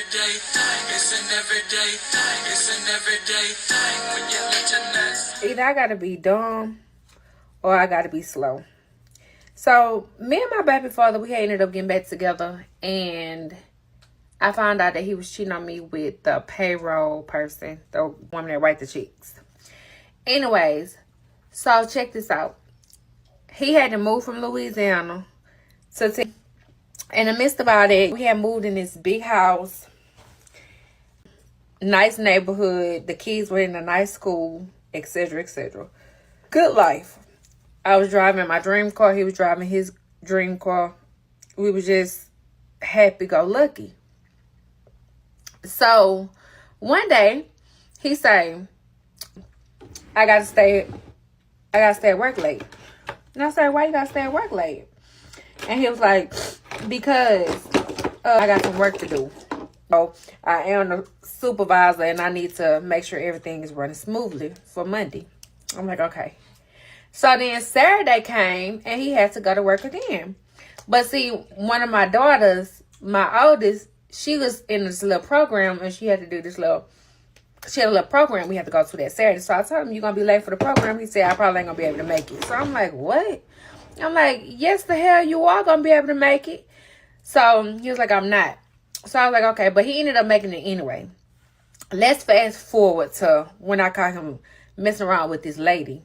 everyday thing. It's an everyday thing. It's an everyday thing when you let your nuts. Either I gotta be dumb or I gotta be slow. So me and my baby father, we ended up getting back together, and I found out that he was cheating on me with the payroll person, the woman that write the checks. Anyways, so check this out. He had to move from Louisiana to Texas. In the midst of all that, we had moved in this big house, nice neighborhood. The kids were in a nice school, etc., etc. Good life. I was driving my dream car. He was driving his dream car. We were just happy-go-lucky. So one day, he said, I gotta stay at work late. And I said, why you gotta stay at work late? And he was like, because I got some work to do. So I am the supervisor and I need to make sure everything is running smoothly for Monday. I'm like, okay. So then Saturday came and he had to go to work again. But see, one of my daughters, my oldest, she was in this little program and she had to do this she had a little program we had to go to that Saturday. So I told him, you're going to be late for the program. He said, I probably ain't going to be able to make it. So I'm like, what? I'm like, yes, the hell you are going to be able to make it. So he was like, I'm not. So I was like, okay. But he ended up making it anyway. Let's fast forward to when I caught him messing around with this lady.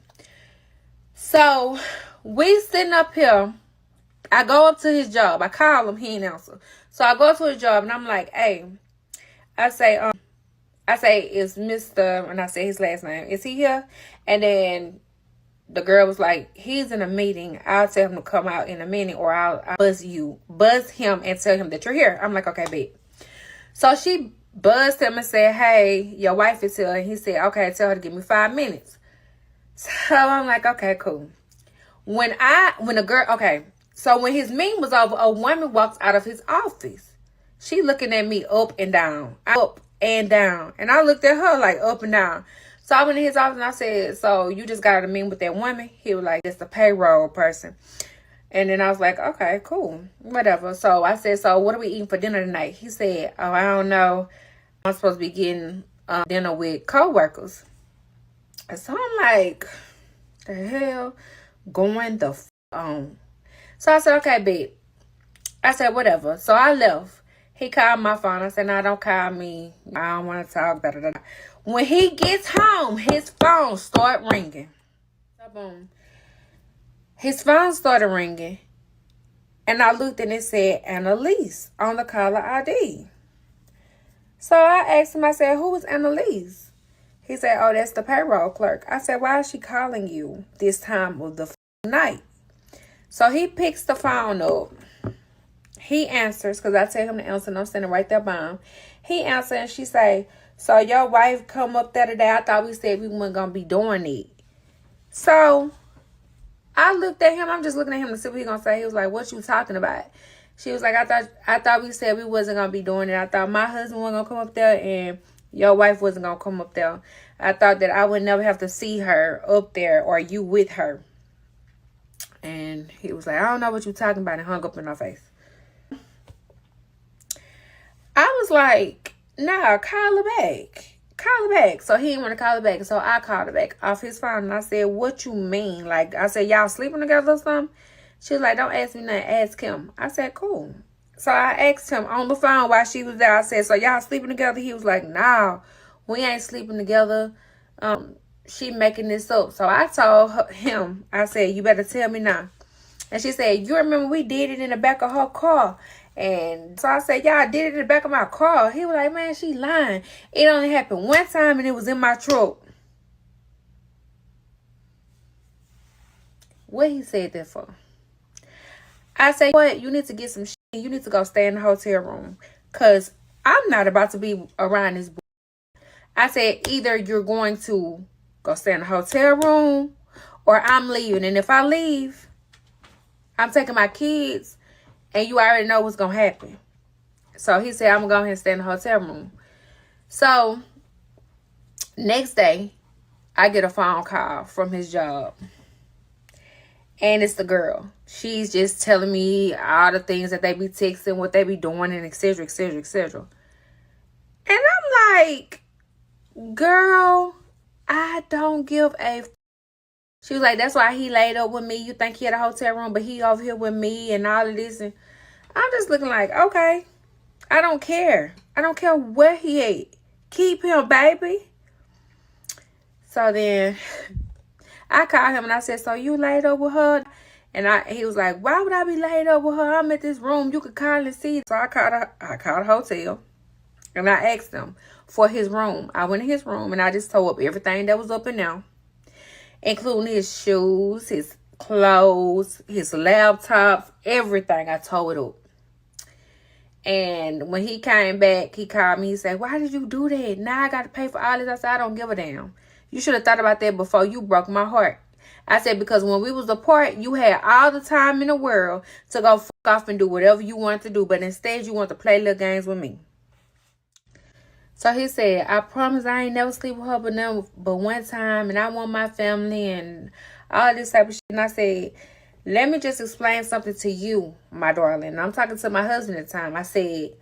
So we sitting up here. I go up to his job. I call him. He ain't answer. So I go to his job and I'm like, hey, I say, is Mr. and I say his last name. Is he here? And then the girl was like, he's in a meeting. I'll tell him to come out in a minute or I'll buzz him and tell him that you're here. I'm like, okay, bet. So she buzzed him and said, hey, your wife is here. And he said, okay, tell her to give me 5 minutes. So I'm like, okay, cool. So when his meeting was over, a woman walks out of his office. She looking at me up and down. And down. And I looked at her like up and down. So I went in his office and I said, so you just got to meet with that woman? He was like, it's the payroll person. And then I was like, okay, cool. Whatever. So I said, so what are we eating for dinner tonight? He said, oh, I don't know. I'm supposed to be getting dinner with co-workers. So I'm like, the hell going the on? So I said, okay, babe. I said, whatever. So I left. He called my phone. I said, no, don't call me. I don't want to talk. Da, da, da. When he gets home, his phone started ringing. So boom. His phone started ringing. And I looked and it said, Annalise on the caller ID. So I asked him, I said, who is Annalise? He said, oh, that's the payroll clerk. I said, why is she calling you this time of the night? So he picks the phone up. He answers, because I tell him to answer, and I'm standing right there by him. He answers, and she say, so your wife come up there today? I thought we said we weren't going to be doing it. So I looked at him. I'm just looking at him to see what he's going to say. He was like, what you talking about? She was like, I thought we said we wasn't going to be doing it. I thought my husband wasn't going to come up there, and your wife wasn't going to come up there. I thought that I would never have to see her up there or you with her. And he was like, I don't know what you're talking about, and hung up in her face. I was like, nah, call her back. Call her back. So he didn't want to call her back. So I called her back off his phone. And I said, what you mean? Like, I said, y'all sleeping together or something? She was like, don't ask me nothing. Ask him. I said, cool. So I asked him on the phone while she was there. I said, so y'all sleeping together? He was like, nah, we ain't sleeping together. She making this up. So I told him, I said, you better tell me now. And she said, you remember we did it in the back of her car? And so I said, y'all did it in the back of my car. He was like, man, she lying. It only happened one time and it was in my truck. What he said that for? I said, what? You need to get some shit. You need to go stay in the hotel room. Because I'm not about to be around this. I said, either you're going to go stay in the hotel room or I'm leaving. And if I leave, I'm taking my kids. And you already know what's going to happen. So he said, I'm going to go ahead and stay in the hotel room. So next day, I get a phone call from his job. And it's the girl. She's just telling me all the things that they be texting, what they be doing, and et cetera, et cetera, et cetera. And I'm like, girl, I don't give a. She was like, that's why he laid up with me. You think he had a hotel room, but he over here with me and all of this. And I'm just looking like, okay, I don't care. I don't care where he at. Keep him, baby. So then I called him and I said, so you laid up with her? And he was like, why would I be laid up with her? I'm at this room. You could call and see. So I called a hotel and I asked him for his room. I went in his room and I just tore up everything that was up in there, including his shoes, his clothes, his laptops, everything. I tore it up. And when he came back, he called me. He said, why did you do that? Now I got to pay for all this. I said, I don't give a damn. You should have thought about that before you broke my heart. I said, because when we was apart, you had all the time in the world to go fuck off and do whatever you wanted to do. But instead, you want to play little games with me. So he said, I promise I ain't never sleep with her but one time. And I want my family and all this type of shit. And I said, let me just explain something to you, my darling. And I'm talking to my husband at the time. I said,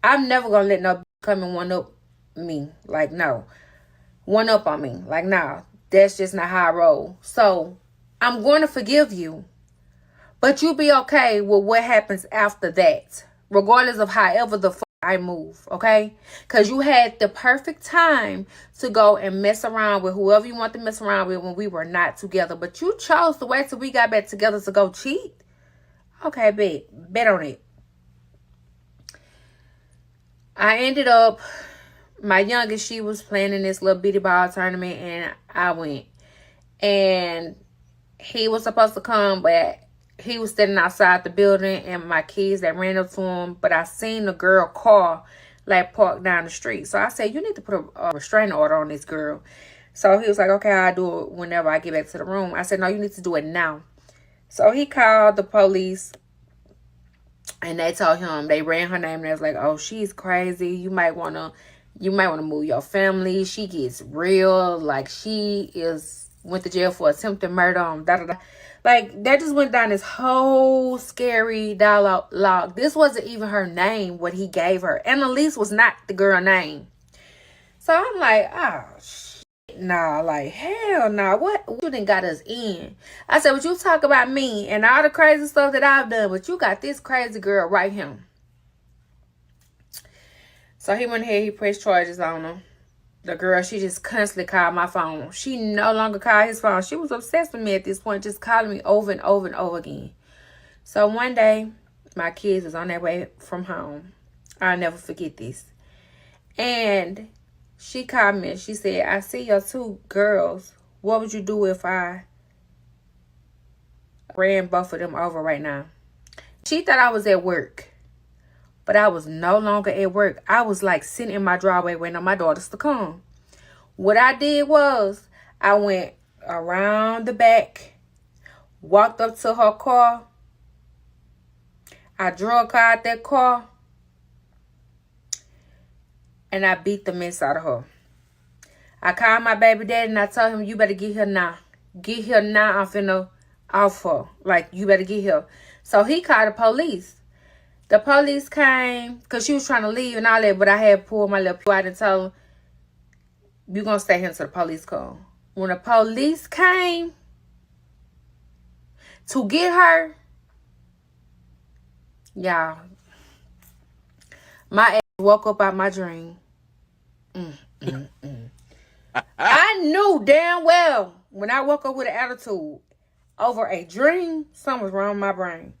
I'm never going to let no come and one up me. Like, no. One up on me. Like, no. That's just not how I roll. So, I'm going to forgive you. But you be okay with what happens after that. Regardless of however the fuck I move. Okay? Because you had the perfect time to go and mess around with whoever you want to mess around with when we were not together. But you chose to wait till we got back together to go cheat. Okay, bet on it. I ended up, my youngest, she was playing in this little bitty ball tournament, and I went. And he was supposed to come, but he was standing outside the building, and my kids, that ran up to him, but I seen the girl car, like, parked down the street. So I said, you need to put a restraining order on this girl. So he was like, okay, I'll do it whenever I get back to the room. I said, no, you need to do it now. So he called the police. And they told him, they ran her name, and they was like, oh, she's crazy. You might want to move your family. She gets real. Like, she went to jail for attempted murder. Like, that just went down this whole scary dialogue. This wasn't even her name, what he gave her. Annalise was not the girl name. So I'm like, oh, shit. Nah, like, hell nah. What you done got us in? I said, but you talk about me and all the crazy stuff that I've done, but you got this crazy girl right here. So he went ahead, he pressed charges on her. The girl, she just constantly called my phone. She no longer called his phone. She was obsessed with me at this point, just calling me over and over and over again. So one day, my kids was on their way from home. I'll never forget this. And she called me and she said, I see your two girls. What would you do if I ran both of them over right now? She thought I was at work. But I was no longer at work. I was like sitting in my driveway waiting on my daughters to come. What I did was I went around the back, walked up to her car. I drug her out that car. And I beat the mess out of her. I called my baby daddy and I told him, you better get here now. Get here now. I'm finna off her. Like, you better get here. So he called the police. The police came because she was trying to leave and all that. But I had pulled my little out and told him, you're going to stay here until the police come. When the police came to get her, y'all, my ass woke up out my dream. I knew damn well when I woke up with an attitude over a dream, something was wrong with my brain.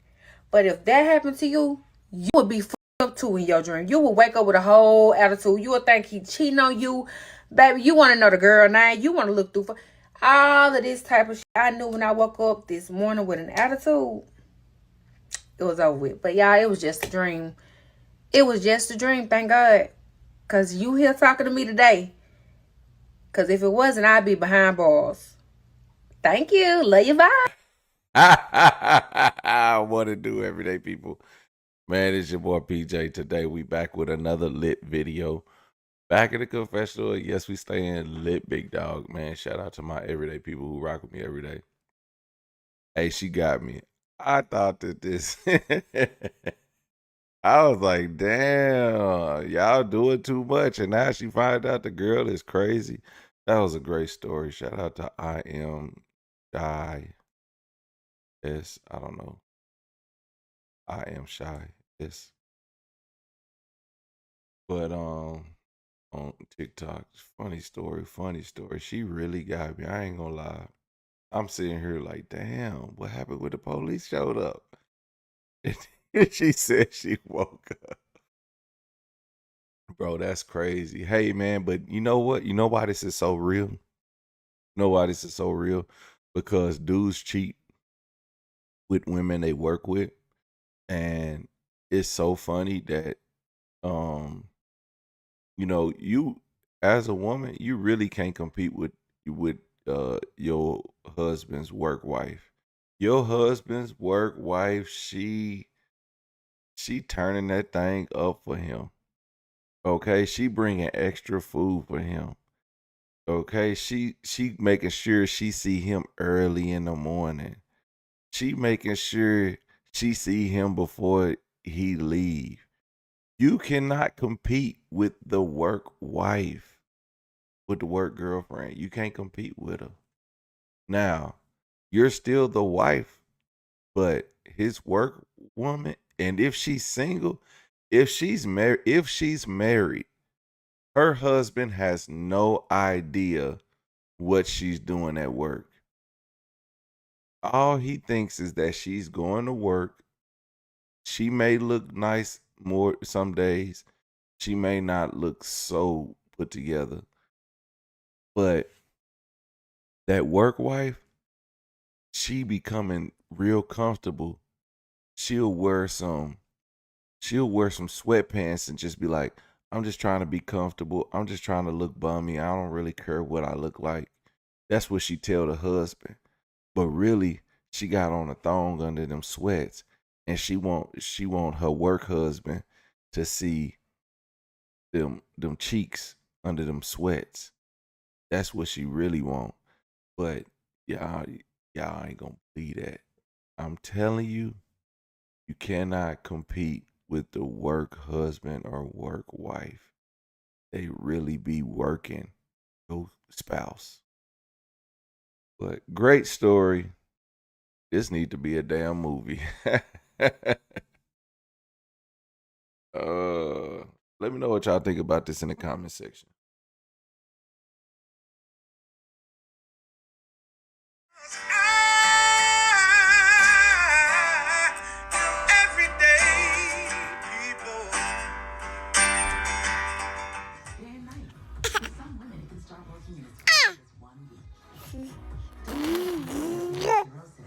But if that happened to you, you would be fucked up too in your dream. You would wake up with a whole attitude. You would think he cheating on you. Baby, you want to know the girl name. You want to look through for all of this type of shit. I knew when I woke up this morning with an attitude, it was over with. But y'all, it was just a dream. It was just a dream, thank God. Because you here talking to me today. Because if it wasn't, I'd be behind bars. Thank you. Love you. Bye. What to do, everyday people? Man, it's your boy PJ. Today we back with another lit video. Back in the confessional. Yes, we staying lit, big dog. Man, shout out to my everyday people who rock with me every day. Hey, she got me. I thought that this I was like, damn, y'all doing too much. And now she find out the girl is crazy. That was a great story. Shout out to I am shy. I don't know. I am shy. It's but on TikTok, funny story, funny story. She really got me. I ain't gonna lie. I'm sitting here like, damn, what happened when the police showed up? And she said she woke up. Bro, that's crazy. Hey man, but you know what? You know why this is so real? You know why this is so real? Because dudes cheat with women they work with. And it's so funny that um, you as a woman, you really can't compete with your husband's work wife. Your husband's work wife, she turning that thing up for him. Okay, she bringing extra food for him. Okay, she making sure she see him early in the morning. She making sure she see him before he leave. You cannot compete with the work wife, with the work girlfriend. You can't compete with her. Now, you're still the wife, but his work woman, and if she's single, if she's married, her husband has no idea what she's doing at work. All he thinks is that she's going to work. She may look nice more some days. She may not look so put together. But that work wife, she becoming real comfortable. She'll wear some she'll wear some sweatpants and just be like, I'm just trying to be comfortable. I'm just trying to look bummy. I don't really care what I look like. That's what she tell the husband. But really, she got on a thong under them sweats, and she want her work husband to see them cheeks under them sweats. That's what she really want. But y'all y'all ain't gonna believe that. I'm telling you, you cannot compete with the work husband or work wife. They really be working your spouse. But great story. This need to be a damn movie. uh, Let me know what y'all think about this in the comment section.